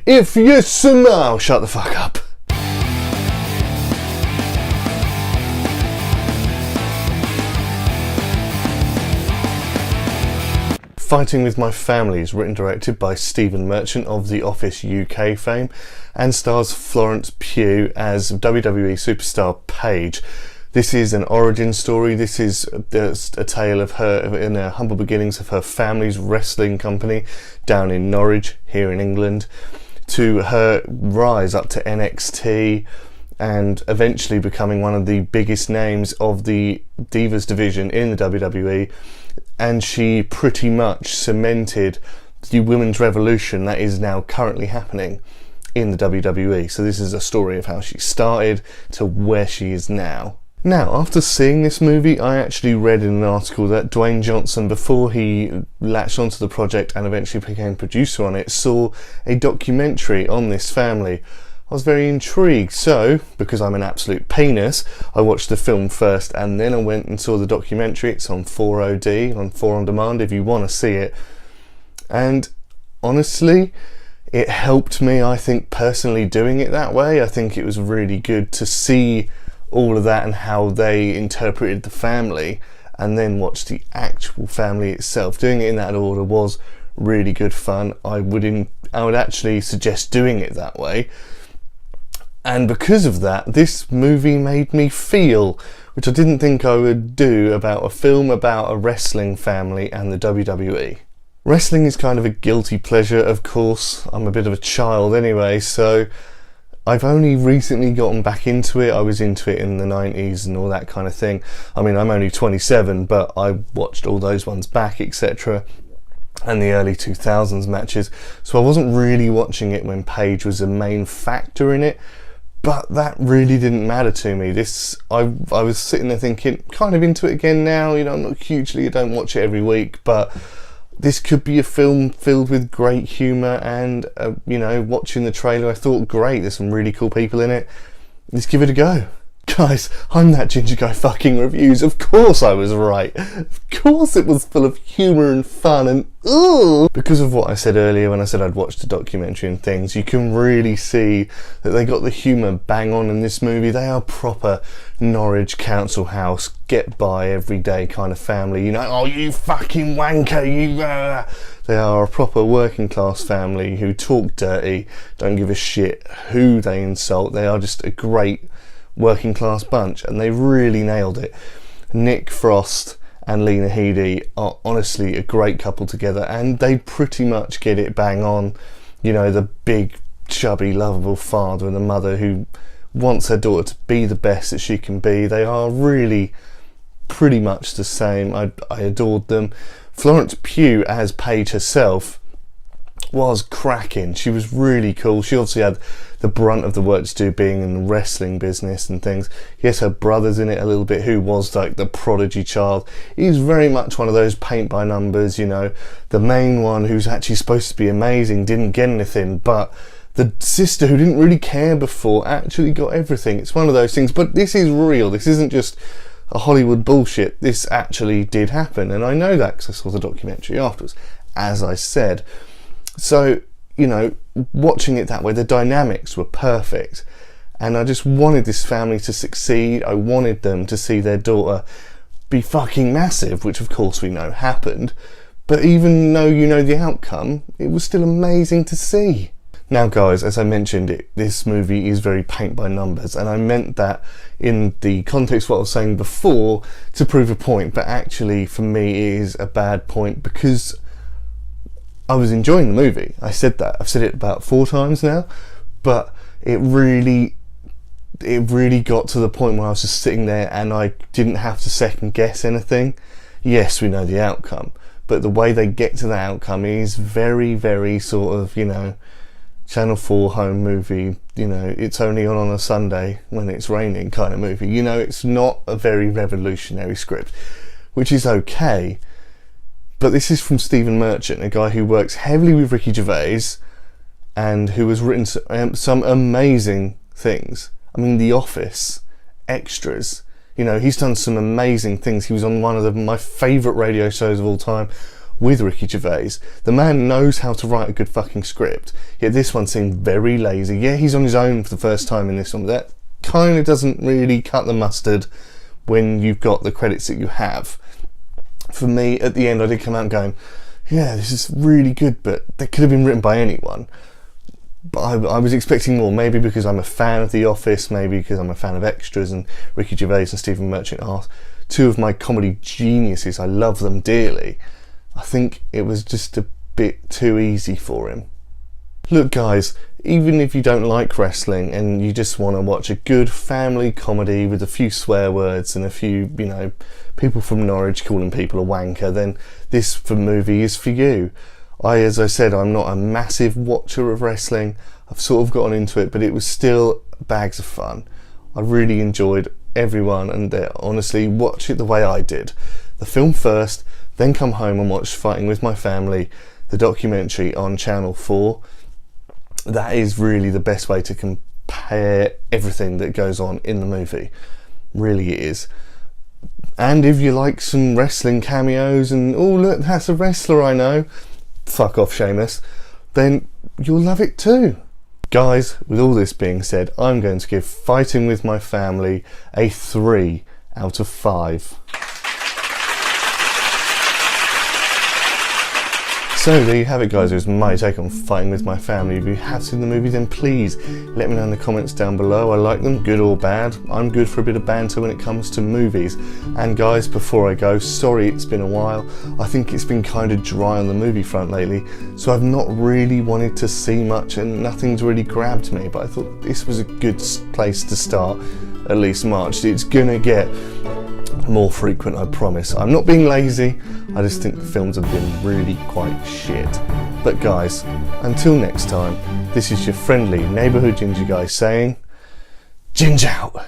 If you smell, shut the fuck up. Fighting with My Family is written and directed by Stephen Merchant of The Office UK fame and stars Florence Pugh as WWE superstar Paige. This is an origin story. This is a tale of her in her humble beginnings of her family's wrestling company down in Norwich here in England, to her rise up to NXT and eventually becoming one of the biggest names of the Divas division in the WWE. And she pretty much cemented the women's revolution that is now currently happening in the WWE. So this is a story of how she started to where she is now. Now, after seeing this movie, I actually read in an article that Dwayne Johnson, before he latched onto the project and eventually became producer on it, saw a documentary on this family. I was very intrigued, so, because I'm an absolute penis, I watched the film first and then I went and saw the documentary. It's on 4OD, on 4 On Demand, if you want to see it. And honestly, it helped me, I think, personally doing it that way. I think it was really good to see all of that and how they interpreted the family, and then watch the actual family itself. Doing it in that order was really good fun. I would actually suggest doing it that way. And because of that, this movie made me feel, which I didn't think I would do, about a film about a wrestling family and the WWE. Wrestling is kind of a guilty pleasure, of course. I'm a bit of a child anyway, so I've only recently gotten back into it. I was into it in the 90s and all that kind of thing. I mean, I'm only 27, but I watched all those ones back, etc. and the early 2000s matches. So I wasn't really watching it when Paige was a main factor in it. But that really didn't matter to me. I was sitting there thinking, kind of into it again now. You know, I'm not hugely, I don't watch it every week, but this could be a film filled with great humour. And you know, watching the trailer, I thought, great, there's some really cool people in it. Let's give it a go. Guys, I'm that ginger guy fucking reviews. Of course I was right. Of course it was full of humour and fun and ooh. Because of what I said earlier when I said I'd watched the documentary and things, you can really see that they got the humour bang on in this movie. They are proper Norwich council house, get by everyday kind of family. You know, oh you fucking wanker, you They are a proper working class family who talk dirty, don't give a shit who they insult. They are just a great working class bunch, and they really nailed it. Nick Frost and Lena Headey are honestly a great couple together, and they pretty much get it bang on. You know, the big chubby lovable father and the mother who wants her daughter to be the best that she can be. They are really pretty much the same. I adored them. Florence Pugh as Paige herself was cracking. She was really cool. She obviously had the brunt of the work to do being in the wrestling business and things. Yes, her brother's in it a little bit, who was like the prodigy child. He's very much one of those paint by numbers, you know, the main one who's actually supposed to be amazing didn't get anything, but the sister who didn't really care before actually got everything. It's one of those things, but this is real. This isn't just a Hollywood bullshit. This actually did happen, and I know that because I saw the documentary afterwards, as I said. So, you know, watching it that way, the dynamics were perfect, and I just wanted this family to succeed. I wanted them to see their daughter be fucking massive, which of course we know happened, but even though you know the outcome, it was still amazing to see. Now guys, as I mentioned, this movie is very paint by numbers, and I meant that in the context of what I was saying before to prove a point, but actually for me it is a bad point because I was enjoying the movie. I said that. I've said it about 4 times now, but it really got to the point where I was just sitting there and I didn't have to second guess anything. Yes, we know the outcome, but the way they get to the outcome is very, very sort of, you know, Channel 4 home movie, you know, it's only on a Sunday when it's raining kind of movie. You know, it's not a very revolutionary script, which is okay. But this is from Stephen Merchant, a guy who works heavily with Ricky Gervais and who has written some amazing things. I mean, The Office, Extras, you know, he's done some amazing things. He was on one of my favourite radio shows of all time, with Ricky Gervais. The man knows how to write a good fucking script, yet this one seemed very lazy. Yeah, he's on his own for the first time in this one, but that kind of doesn't really cut the mustard when you've got the credits that you have. For me, at the end, I did come out going, yeah, this is really good, but that could have been written by anyone. But I was expecting more, maybe because I'm a fan of The Office, maybe because I'm a fan of Extras, and Ricky Gervais and Stephen Merchant are two of my comedy geniuses. I love them dearly. I think it was just a bit too easy for him. Look guys, even if you don't like wrestling and you just want to watch a good family comedy with a few swear words and a few, people from Norwich calling people a wanker, then this movie is for you. As I said, I'm not a massive watcher of wrestling. I've sort of gotten into it, but it was still bags of fun. I really enjoyed everyone, and honestly, watch it the way I did. The film first, then come home and watch Fighting With My Family, the documentary on Channel 4. That is really the best way to compare everything that goes on in the movie. Really it is. And if you like some wrestling cameos and, oh look, that's a wrestler I know, fuck off Sheamus, then you'll love it too. Guys, with all this being said, I'm going to give Fighting With My Family a 3 out of 5. So there you have it guys, it was my take on Fighting With My Family. If you have seen the movie, then please let me know in the comments down below. I like them, good or bad. I'm good for a bit of banter when it comes to movies. And guys, before I go, sorry it's been a while. I think it's been kind of dry on the movie front lately, so I've not really wanted to see much and nothing's really grabbed me, but I thought this was a good place to start, at least March. It's gonna get more frequent, I promise. I'm not being lazy, I just think the films have been really quite shit. But guys, until next time, this is your friendly neighbourhood ginger guy saying, Ginge out!